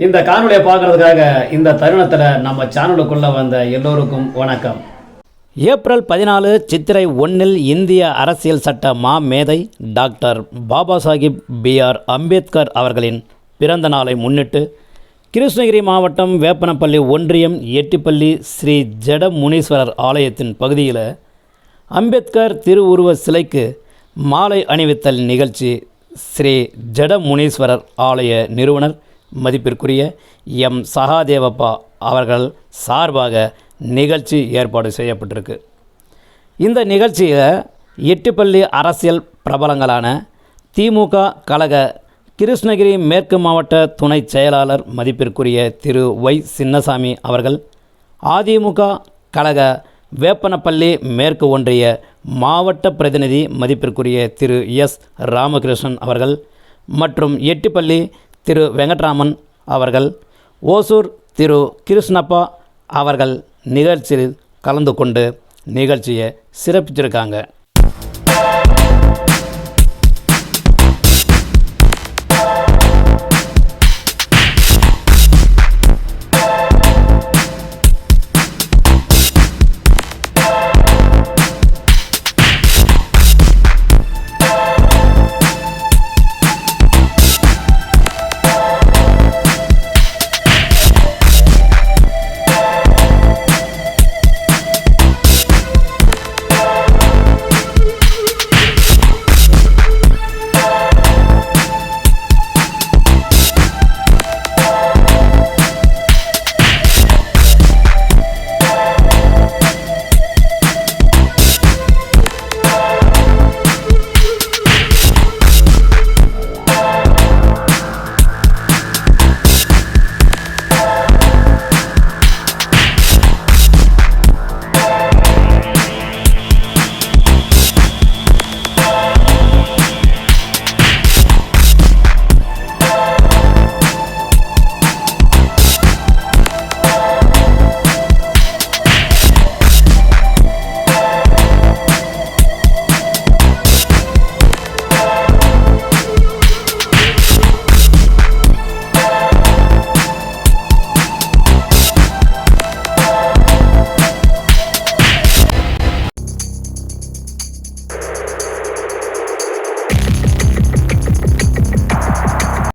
இந்த காணொலியை பார்க்கறதுக்காக இந்த தருணத்தில் நம்ம சேனலுக்குள்ளே வந்த எல்லோருக்கும் வணக்கம். ஏப்ரல் 14 சித்திரை 1 இந்திய அரசியல் சட்ட மேதை டாக்டர் பாபா சாஹிப் B.R. அம்பேத்கர் அவர்களின் பிறந்த நாளை முன்னிட்டு கிருஷ்ணகிரி மாவட்டம் வேப்பனப்பள்ளி ஒன்றியம் எட்டிப்பள்ளி ஸ்ரீ ஜட முனீஸ்வரர் ஆலயத்தின் பகுதியில் அம்பேத்கர் திருவுருவ சிலைக்கு மாலை அணிவித்தல் நிகழ்ச்சி ஸ்ரீ ஜட முனீஸ்வரர் ஆலய நிறுவனர் மதிப்பிற்குரிய எம் சகாதேவப்பா அவர்கள் சார்பாக நிகழ்ச்சி ஏற்பாடு செய்யப்பட்டிருக்கு. இந்த நிகழ்ச்சியில் எட்டிப்பள்ளி அரசியல் பிரபலங்களான திமுக கழக கிருஷ்ணகிரி மேற்கு மாவட்ட துணை செயலாளர் மதிப்பிற்குரிய திரு ஒய் சின்னசாமி அவர்கள், அதிமுக கழக வேப்பனப்பள்ளி மேற்கு ஒன்றிய மாவட்ட பிரதிநிதி மதிப்பிற்குரிய திரு எஸ் ராமகிருஷ்ணன் அவர்கள் மற்றும் எட்டிப்பள்ளி திரு வெங்கட்ராமன் அவர்கள், ஓசூர் திரு கிருஷ்ணப்பா அவர்கள் நிகழ்ச்சியில் கலந்து கொண்டு நிகழ்ச்சியை சிறப்பித்திருக்காங்க.